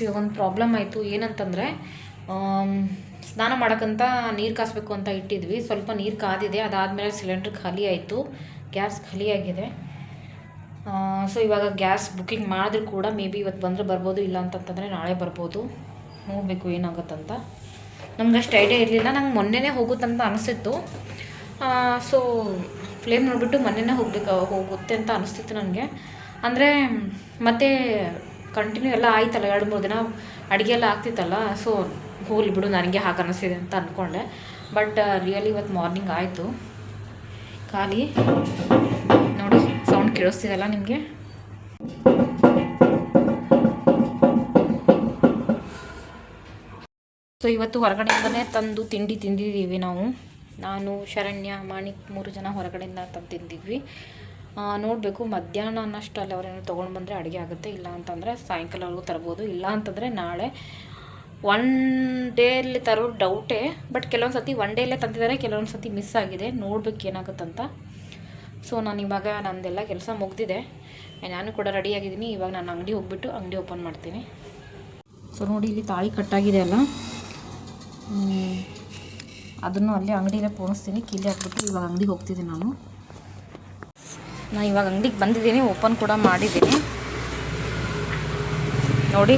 ಇವಾಗ ಒಂದು ಪ್ರಾಬ್ಲಮ್ ಆಯಿತು. ಏನಂತಂದರೆ ಸ್ನಾನ ಮಾಡೋಕ್ಕಂತ ನೀರು ಕಾಸಬೇಕು ಅಂತ ಇಟ್ಟಿದ್ವಿ. ಸ್ವಲ್ಪ ನೀರು ಕಾದಿದೆ. ಅದಾದಮೇಲೆ ಸಿಲಿಂಡ್ರ್ ಖಾಲಿ ಆಯಿತು, ಗ್ಯಾಸ್ ಖಾಲಿಯಾಗಿದೆ. ಸೊ ಇವಾಗ ಗ್ಯಾಸ್ ಬುಕ್ಕಿಂಗ್ ಮಾಡಿದ್ರು ಕೂಡ ಮೇ ಬಿ ಇವತ್ತು ಬಂದರೆ ಬರ್ಬೋದು, ಇಲ್ಲ ಅಂತಂತಂದರೆ ನಾಳೆ ಬರ್ಬೋದು. ನೋಡಬೇಕು ಏನಾಗುತ್ತಂತ. ನಮ್ಗೆ ಅಷ್ಟು ಐಡಿಯಾ ಇರಲಿಲ್ಲ. ನಂಗೆ ಮೊನ್ನೆನೇ ಹೋಗುತ್ತಂತ ಅನಿಸಿತ್ತು. ಸೊ ಫ್ಲೇಮ್ ನೋಡಿಬಿಟ್ಟು ಮೊನ್ನೆನೇ ಹೋಗುತ್ತೆ ಅಂತ ಅನಿಸ್ತಿತ್ತು ನನಗೆ. ಅಂದರೆ ಮತ್ತೆ ಕಂಟಿನ್ಯೂ ಎಲ್ಲ ಆಯ್ತಲ್ಲ, 2-3 ದಿನ ಅಡುಗೆ ಎಲ್ಲ ಆಗ್ತಿತ್ತಲ್ಲ. ಸೊ ಹೋಗ್ಲಿ ಬಿಡು, ನನಗೆ ಹಾಗೆ ಅನ್ನಿಸ್ತಿದೆ ಅಂತ ಅಂದ್ಕೊಂಡೆ. ಬಟ್ ರಿಯಲಿ ಇವತ್ತು ಮಾರ್ನಿಂಗ್ ಆಯಿತು ಖಾಲಿ. ನೋಡಿ ಸೌಂಡ್ ಕೇಳಿಸ್ತಿದೆಲ್ಲ ನಿಮಗೆ. ಸೊ ಇವತ್ತು ಹೊರಗಡೆಯಿಂದನೇ ತಂದು ತಿಂಡಿ ತಿಂದಿದ್ದೀವಿ ನಾವು. ನಾನು, ಶರಣ್ಯ, ಮಾಣಿಕ್ 3 ಜನ ಹೊರಗಡೆಯಿಂದ ತಂದು ತಿಂದಿದ್ವಿ. ನೋಡಬೇಕು ಮಧ್ಯಾಹ್ನ ಅನ್ನಷ್ಟಲ್ಲಿ ಅವರೇನು ತೊಗೊಂಡು ಬಂದರೆ ಅಡುಗೆ ಆಗುತ್ತೆ. ಇಲ್ಲ ಅಂತಂದರೆ ಸಾಯಂಕಾಲವರೆಗೂ ತರ್ಬೋದು. ಇಲ್ಲ ಅಂತಂದರೆ ನಾಳೆ. 1 ಡೇಯಲ್ಲಿ ತರೋರು ಡೌಟೇ. ಬಟ್ ಕೆಲವೊಂದು ಸತಿ 1 ಡೇಯಲ್ಲೇ ತಂದಿದ್ದಾರೆ, ಕೆಲವೊಂದು ಸತಿ ಮಿಸ್ ಆಗಿದೆ. ನೋಡ್ಬೇಕು ಏನಾಗುತ್ತಂತ. ಸೊ ನಾನು ಇವಾಗ ನಂದೆಲ್ಲ ಕೆಲಸ ಮುಗ್ದಿದೆ, ನಾನು ಕೂಡ ರೆಡಿಯಾಗಿದ್ದೀನಿ. ಇವಾಗ ನಾನು ಅಂಗಡಿ ಹೋಗ್ಬಿಟ್ಟು ಅಂಗಡಿ ಓಪನ್ ಮಾಡ್ತೀನಿ. ಸೊ ನೋಡಿ ಇಲ್ಲಿ ತಾಳಿ ಕಟ್ಟಾಗಿದೆ ಅಲ್ಲ, ಅದನ್ನು ಅಲ್ಲೇ ಅಂಗಡಿಯಲ್ಲೇ ಪೋಣಿಸ್ತೀನಿ. ಕೀಲಿ ಹಾಕ್ಬಿಟ್ಟು ಇವಾಗ ಅಂಗಡಿಗೆ ಹೋಗ್ತಿದ್ದೀನಿ ನಾನು ಇವಾಗ ಅಂಗಡಿಗೆ ಬಂದಿದ್ದೀನಿ, ಓಪನ್ ಕೂಡ ಮಾಡಿದ್ದೀನಿ. ನೋಡಿ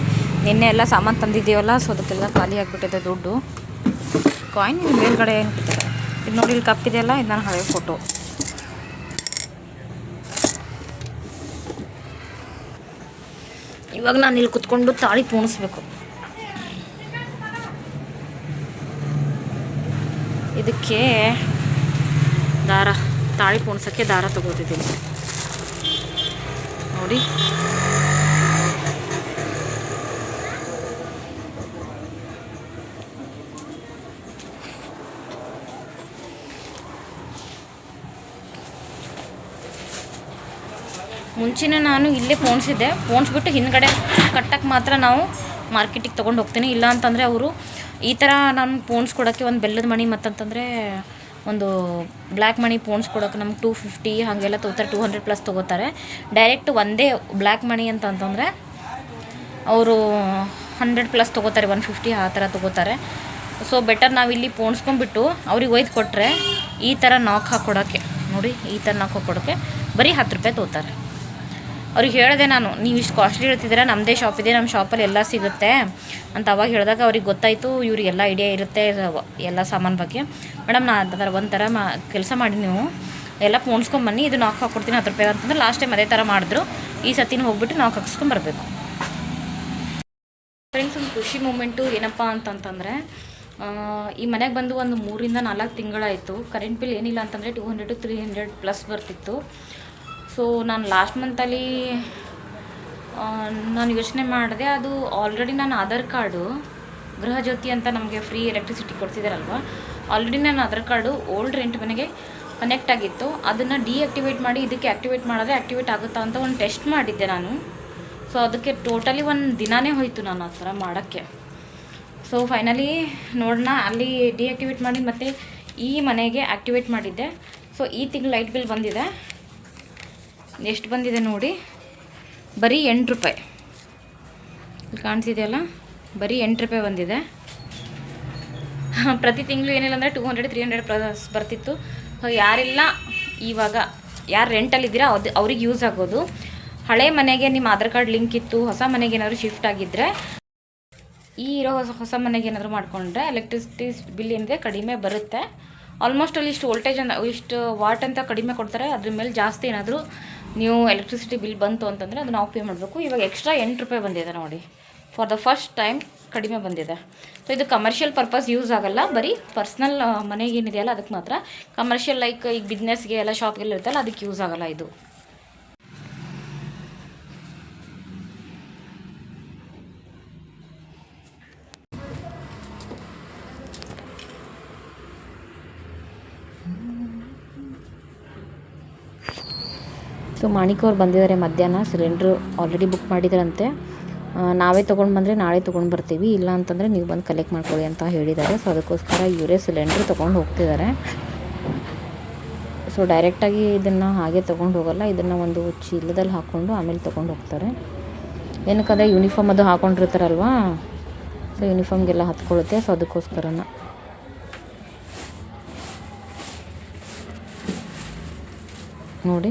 ನಿನ್ನೆ ಎಲ್ಲ ಸಾಮಾನು ತಂದಿದ್ದೀವಲ್ಲ, ಸೊ ಅದಕ್ಕೆಲ್ಲ ಖಾಲಿ ಆಗಿಬಿಟ್ಟಿದೆ ದುಡ್ಡು. ಕಾಯಿನ್ ಮೇಲ್ಗಡೆ ಏನು ಕೊಡ್ತಾರೆ ಇದು ನೋಡಿ, ಇಲ್ಲಿ ಕಪ್ಪಿದೆಯಲ್ಲ, ಇದು ನಾನು ಹಳೆ ಫೋಟೋ. ಇವಾಗ ನಾನು ಇಲ್ಲಿ ಕುತ್ಕೊಂಡು ತಾಳಿ ಪೋಣಿಸ್ಬೇಕು. ಇದಕ್ಕೆ ದಾರ, ತಾಳಿ ಪೋಣಿಸೋಕ್ಕೆ ದಾರ ತಗೋತಿದ್ದೀನಿ ನೋಡಿ. ಮುಂಚೆನೇ ನಾನು ಇಲ್ಲೇ ಪೋಣಿಸಿದ್ದೆ. ಪೋಣಿಸ್ಬಿಟ್ಟು ಹಿಂದ್ಗಡೆ ಕಟ್ಟಕ್ಕೆ ಮಾತ್ರ ನಾವು ಮಾರ್ಕೆಟಿಗೆ ತೊಗೊಂಡು ಹೋಗ್ತೀನಿ. ಇಲ್ಲ ಅಂತಂದರೆ ಅವರು ಈ ಥರ ನಾನು ಪೋಣಿಸ್ಕೊಡೋಕ್ಕೆ ಒಂದು ಬೆಲ್ಲದ ಮಣಿ ಮತ್ತಂತಂದರೆ ಒಂದು ಬ್ಲ್ಯಾಕ್ ಮಣಿ ಪೋಣಿಸ್ಕೊಡೋಕೆ ನಮ್ಗೆ 250 ಹಾಗೆಲ್ಲ ತೊಗೋತಾರೆ. 200+ ತೊಗೋತಾರೆ. ಡೈರೆಕ್ಟ್ ಒಂದೇ ಬ್ಲ್ಯಾಕ್ ಮಣಿ ಅಂತಂತಂದರೆ ಅವರು 100+ ತೊಗೋತಾರೆ, 150 ಆ ಥರ ತೊಗೋತಾರೆ. ಸೊ ಬೆಟರ್ ನಾವಿಲ್ಲಿ ಪೋಣಿಸ್ಕೊಂಡ್ಬಿಟ್ಟು ಅವ್ರಿಗೆ ಒಯ್ದು ಕೊಟ್ಟರೆ ಈ ಥರ ನಾಕ್ ಹಾಕ್ಕೊಡೋಕ್ಕೆ, ನೋಡಿ ಈ ಥರ ನಾಕ್ ಹಾಕ್ಕೊಡೋಕ್ಕೆ ಬರೀ 10 ರೂಪಾಯಿ ತೊಗೋತಾರೆ. ಅವ್ರಿಗೆ ಹೇಳಿದೆ ನಾನು, ನೀವು ಇಷ್ಟು ಕಾಸ್ಟ್ಲಿ ಹೇಳ್ತಿದ್ದೀರಾ, ನಮ್ಮದೇ ಶಾಪ್ ಇದೆ, ನಮ್ಮ ಶಾಪಲ್ಲಿ ಎಲ್ಲ ಸಿಗುತ್ತೆ ಅಂತ ಅವಾಗ ಹೇಳಿದಾಗ ಅವ್ರಿಗೆ ಗೊತ್ತಾಯಿತು, ಇವ್ರಿಗೆಲ್ಲ ಐಡಿಯಾ ಇರುತ್ತೆ ಎಲ್ಲ ಸಾಮಾನು ಬಗ್ಗೆ. ಮೇಡಮ್ ನಾನು ಒಂಥರ ಕೆಲಸ ಮಾಡಿ, ನೀವು ಎಲ್ಲ ಪೋಣಿಸ್ಕೊಂಬನ್ನಿ, ಇದು ನಾಲ್ಕು ಹಾಕ್ಕೊಡ್ತೀನಿ 10 ರೂಪಾಯಿ ಅಂತಂದ್ರೆ ಲಾಸ್ಟ್ ಟೈಮ್ ಅದೇ ಥರ ಮಾಡಿದ್ರು. ಈ ಸತಿನ ಹೋಗ್ಬಿಟ್ಟು ನಾಲ್ಕು ಹಾಕ್ಸ್ಕೊಂಬರ್ಬೇಕು. ಫ್ರೆಂಡ್ಸ್, ಒಂದು ಖುಷಿ ಮೂಮೆಂಟು ಏನಪ್ಪ ಅಂತಂತಂದರೆ, ಈ ಮನೆಗೆ ಬಂದು ಒಂದು 3-4 ತಿಂಗಳಾಯಿತು. ಕರೆಂಟ್ ಬಿಲ್ ಏನಿಲ್ಲ ಅಂತಂದರೆ 200-300+ ಬರ್ತಿತ್ತು. ಸೊ ನಾನು ಲಾಸ್ಟ್ ಮಂತಲ್ಲಿ ನಾನು ಯೋಚನೆ ಮಾಡಿದೆ, ಅದು ಆಲ್ರೆಡಿ ನಾನು ಆಧಾರ್ ಕಾರ್ಡು ಗೃಹಜ್ಯೋತಿ ಅಂತ ನಮಗೆ ಫ್ರೀ ಎಲೆಕ್ಟ್ರಿಸಿಟಿ ಕೊಡ್ತಿದ್ದಾರಲ್ವ, ಆಲ್ರೆಡಿ ನಾನು ಆಧಾರ್ ಕಾರ್ಡು ಓಲ್ಡ್ ರೆಂಟ್ ಮನೆಗೆ ಕನೆಕ್ಟ್ ಆಗಿತ್ತು. ಅದನ್ನು ಡಿಆಕ್ಟಿವೇಟ್ ಮಾಡಿ ಇದಕ್ಕೆ ಆ್ಯಕ್ಟಿವೇಟ್ ಮಾಡಿದ್ರೆ ಆ್ಯಕ್ಟಿವೇಟ್ ಆಗುತ್ತಾ ಅಂತ ಒಂದು ಟೆಸ್ಟ್ ಮಾಡಿದ್ದೆ ನಾನು. ಸೊ ಅದಕ್ಕೆ ಟೋಟಲಿ 1 ದಿನವೇ ಹೋಯಿತು ನಾನು ಆ ಥರ ಮಾಡೋಕ್ಕೆ. ಸೊ ಫೈನಲಿ ನೋಡೋಣ, ಅಲ್ಲಿ ಡಿಆಕ್ಟಿವೇಟ್ ಮಾಡಿ ಮತ್ತು ಈ ಮನೆಗೆ ಆ್ಯಕ್ಟಿವೇಟ್ ಮಾಡಿದ್ದೆ. ಸೊ ಈ ತಿಂಗಳು ಲೈಟ್ ಬಿಲ್ ಬಂದಿದೆ. ಎಷ್ಟು ಬಂದಿದೆ ನೋಡಿ, ಬರೀ 8 ರೂಪಾಯಿ. ಇಲ್ಲಿ ಕಾಣಿಸಿದೆಯಲ್ಲ, ಬರೀ 8 ರೂಪಾಯಿ ಬಂದಿದೆ. ಪ್ರತಿ ತಿಂಗಳು ಏನಿಲ್ಲ ಅಂದರೆ 200-300+ ಬರ್ತಿತ್ತು. ಸೊ ಯಾರೆಲ್ಲ ಇವಾಗ ಯಾರು ರೆಂಟಲ್ಲಿದ್ದೀರಾ ಅವ್ರಿಗೆ ಯೂಸ್ ಆಗೋದು. ಹಳೆ ಮನೆಗೆ ನಿಮ್ಮ ಆಧಾರ್ ಕಾರ್ಡ್ ಲಿಂಕ್ ಇತ್ತು, ಹೊಸ ಮನೆಗೆ ಏನಾದರೂ ಶಿಫ್ಟ್ ಆಗಿದ್ದರೆ, ಈ ಇರೋ ಹೊಸ ಮನೆಗೆ ಏನಾದರೂ ಮಾಡಿಕೊಂಡ್ರೆ ಎಲೆಕ್ಟ್ರಿಸಿಟಿ ಬಿಲ್ ಏನಿದೆ ಕಡಿಮೆ ಬರುತ್ತೆ. ಆಲ್ಮೋಸ್ಟ್ ಅಲ್ಲಿ ಇಷ್ಟು ವೋಲ್ಟೇಜ್ ಇಷ್ಟು ವಾಟ್ ಅಂತ ಕಡಿಮೆ ಕೊಡ್ತಾರೆ. ಅದ್ರ ಮೇಲೆ ಜಾಸ್ತಿ ಏನಾದರೂ ನೀವು ಎಲೆಕ್ಟ್ರಿಸಿಟಿ ಬಿಲ್ ಬಂತು ಅಂತಂದರೆ ಅದು ನಾವು ಪೇ ಮಾಡಬೇಕು. ಇವಾಗ ಎಕ್ಸ್ಟ್ರಾ 8 ರೂಪಾಯಿ ಬಂದಿದೆ ನೋಡಿ, ಫಾರ್ ದ ಫಸ್ಟ್ ಟೈಮ್ ಕಡಿಮೆ ಬಂದಿದೆ. ಸೊ ಇದು ಕಮರ್ಷಿಯಲ್ ಪರ್ಪಸ್ ಯೂಸ್ ಆಗಲ್ಲ, ಬರೀ ಪರ್ಸ್ನಲ್ ಮನೆಗೆ ಏನಿದೆಯಲ್ಲ ಅದಕ್ಕೆ ಮಾತ್ರ. ಕಮರ್ಷಿಯಲ್ ಲೈಕ್ ಈಗ ಬಿಸ್ನೆಸ್ಗೆ ಎಲ್ಲ ಶಾಪ್ಗೆಲ್ಲ ಇರುತ್ತಲ್ಲ ಅದಕ್ಕೆ ಯೂಸ್ ಆಗಲ್ಲ ಇದು. ಸೊ ಮಾಣಿಕ್ ಅವ್ರು ಬಂದಿದ್ದಾರೆ ಮಧ್ಯಾಹ್ನ. ಸಿಲಿಂಡ್ರು ಆಲ್ರೆಡಿ ಬುಕ್ ಮಾಡಿದ್ರಂತೆ. ನಾವೇ ತೊಗೊಂಡು ಬಂದರೆ ನಾಳೆ ತೊಗೊಂಡು ಬರ್ತೀವಿ, ಇಲ್ಲ ಅಂತಂದರೆ ನೀವು ಬಂದು ಕಲೆಕ್ಟ್ ಮಾಡ್ಕೊಳ್ಳಿ ಅಂತ ಹೇಳಿದ್ದಾರೆ. ಸೊ ಅದಕ್ಕೋಸ್ಕರ ಇವರೇ ಸಿಲಿಂಡ್ರು ತೊಗೊಂಡು ಹೋಗ್ತಿದ್ದಾರೆ. ಸೊ ಡೈರೆಕ್ಟಾಗಿ ಇದನ್ನು ಹಾಗೆ ತೊಗೊಂಡು ಹೋಗಲ್ಲ, ಇದನ್ನು ಒಂದು ಚೀಲದಲ್ಲಿ ಹಾಕ್ಕೊಂಡು ಆಮೇಲೆ ತೊಗೊಂಡು ಹೋಗ್ತಾರೆ. ಏನಕ್ಕಂದರೆ ಯೂನಿಫಾರ್ಮ್ ಅದು ಹಾಕ್ಕೊಂಡಿರ್ತಾರಲ್ವಾ, ಸೊ ಯೂನಿಫಾರ್ಮ್ಗೆಲ್ಲ ಹತ್ಕೊಳ್ಳುತ್ತೆ. ಸೊ ಅದಕ್ಕೋಸ್ಕರನ ನೋಡಿ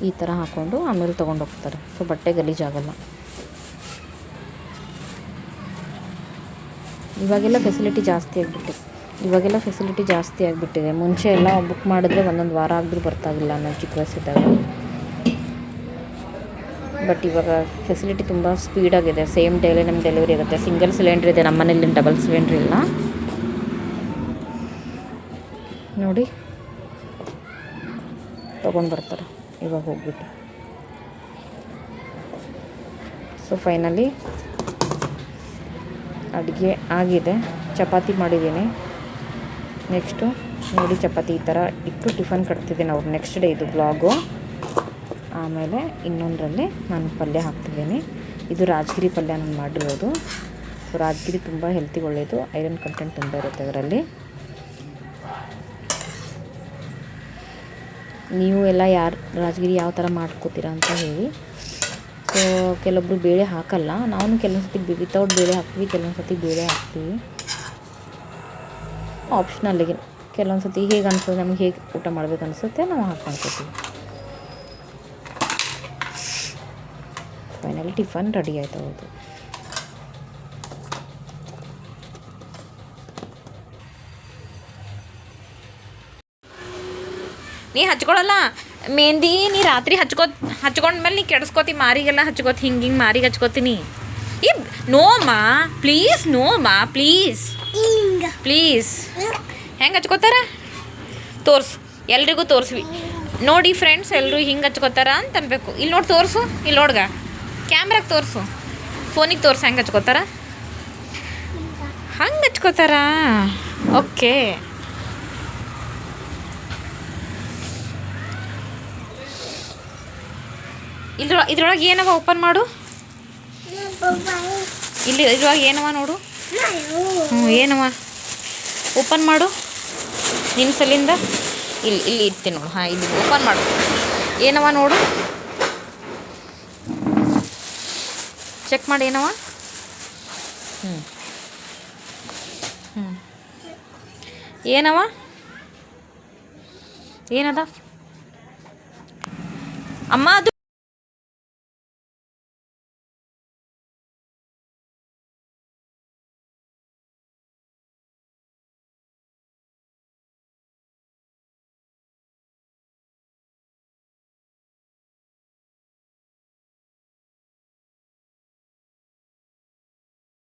ಈ ಥರ ಹಾಕ್ಕೊಂಡು ಆಮೇಲೆ ತೊಗೊಂಡು ಹೋಗ್ತಾರೆ. ಸೊ ಬಟ್ಟೆ ಗಲೀಜಾಗಲ್ಲ. ಇವಾಗೆಲ್ಲ ಫೆಸಿಲಿಟಿ ಜಾಸ್ತಿ ಆಗಿಬಿಟ್ಟಿದೆ. ಮುಂಚೆ ಎಲ್ಲ ಬುಕ್ ಮಾಡಿದ್ರೆ ಒಂದೊಂದು ವಾರ ಆಗಿದ್ರೂ ಬರ್ತಾಗಿಲ್ಲ ನಾವು ಚಿಕ್ಕ ವಯಸ್ಸಿದ್ದಾಗ. ಬಟ್ ಇವಾಗ ಫೆಸಿಲಿಟಿ ತುಂಬ ಸ್ಪೀಡಾಗಿದೆ. ಸೇಮ್ ಡೇಲೇ ನಮ್ಗೆ ಡೆಲಿವರಿ ಆಗುತ್ತೆ. ಸಿಂಗಲ್ ಸಿಲಿಂಡ್ರ್ ಇದೆ ನಮ್ಮ ಮನೇಲಿ, ಡಬಲ್ ಸಿಲಿಂಡ್ರ್ ಇಲ್ಲ ನೋಡಿ. ತೊಗೊಂಡು ಬರ್ತಾರೆ ಇವಾಗ ಹೋಗ್ಬಿಟ್ಟು. ಸೊ ಫೈನಲಿ ಅಡುಗೆ ಆಗಿದೆ. ಚಪಾತಿ ಮಾಡಿದ್ದೀನಿ. ನೆಕ್ಸ್ಟು ನೋಡಿ ಚಪಾತಿ ಈ ಥರ ಇಟ್ಟು ಟಿಫನ್ ಕಟ್ತಿದ್ದೀನಿ ಅವ್ರು. ನೆಕ್ಸ್ಟ್ ಡೇ ಇದು ಬ್ಲಾಗು. ಆಮೇಲೆ ಇನ್ನೊಂದರಲ್ಲಿ ನಾನು ಪಲ್ಯ ಹಾಕ್ತಿದ್ದೀನಿ. ಇದು ರಾಜಗಿರಿ ಪಲ್ಯ ನಾನು ಮಾಡಿರೋದು. ಸೊ ರಾಜಗಿರಿ ತುಂಬ ಹೆಲ್ತಿಗೆ ಒಳ್ಳೆಯದು. ಐರನ್ ಕಂಟೆಂಟ್ ತುಂಬ ಇರುತ್ತೆ ಅದರಲ್ಲಿ. ನೀವು ಎಲ್ಲ ಯಾರು ರಾಜಗಿರಿ ಯಾವ ಥರ ಮಾಡ್ಕೋತೀರಾ ಅಂತ ಹೇಳಿ. ಸೊ ಕೆಲವೊಬ್ಬರು ಬೇಳೆ ಹಾಕಲ್ಲ. ನಾವು ಕೆಲವೊಂದು ಸತಿ ವಿತೌಟ್ ಬೇಳೆ ಹಾಕ್ತೀವಿ, ಕೆಲವೊಂದು ಸತಿ ಬೇಳೆ ಹಾಕ್ತೀವಿ. ಆಪ್ಷನಲ್ಲಿಗೆ ಕೆಲವೊಂದು ಸತಿ ಹೇಗೆ ಅನ್ಸೋದು, ನಮ್ಗೆ ಹೇಗೆ ಊಟ ಮಾಡ್ಬೇಕು ಅನಿಸುತ್ತೆ ನಾವು ಹಾಕ್ಕೊಳ್ತೀವಿ. ಫೈನಲಿ ಟಿಫನ್ ರೆಡಿ ಆಯ್ತು ಅವ್ರದ್ದು. ನೀ ಹಚ್ಕೊಳಲ್ಲ ಮೆಹಂದಿ, ನೀ ರಾತ್ರಿ ಹಚ್ಕೊಂಡ್ಮೇಲೆ ನೀ ಕೆಡಿಸ್ಕೋತಿ ಮಾರಿಗೆಲ್ಲ ಹಚ್ಕೋತಿ, ಹಿಂಗೆ ಮಾರಿಗೆ ಹಚ್ಕೋತೀನಿ. ಈ ನೋಮಾ ಪ್ಲೀಸ್ ಹೆಂಗೆ ಹಚ್ಕೋತಾರ ತೋರಿಸು, ಎಲ್ರಿಗೂ ತೋರಿಸ್ವಿ ನೋಡಿ ಫ್ರೆಂಡ್ಸ್, ಎಲ್ಲರೂ ಹಿಂಗೆ ಹಚ್ಕೋತಾರ ಅಂತ ಅನ್ಬೇಕು. ಇಲ್ಲಿ ನೋಡಿ ತೋರಿಸು, ಇಲ್ಲಿ ನೋಡ್ಗ ಕ್ಯಾಮ್ರಾಗೆ ತೋರಿಸು, ಫೋನಿಗೆ ತೋರಿಸು ಹೆಂಗೆ ಹಚ್ಕೋತಾರ. ಹಂಗೆ ಹಚ್ಕೋತಾರ. ಓಕೆ, ಇದ್ರೊಳಗೆ ಏನವ ಓಪನ್ ಮಾಡು. ಇಲ್ಲಿ ಇದ್ರೊಳಗೆ ಏನವ ನೋಡು. ಏನವ ಓಪನ್ ಮಾಡು ನಿನ್ನ ಸಲಿಂದ. ಇಲ್ಲಿ ಇರ್ತೀನಿ ನೋಡು. ಹಾಂ, ಇದು ಓಪನ್ ಮಾಡು. ಏನವ ನೋಡು, ಚೆಕ್ ಮಾಡಿ ಏನವ. ಏನವ, ಏನದ ಅಮ್ಮ ಅದು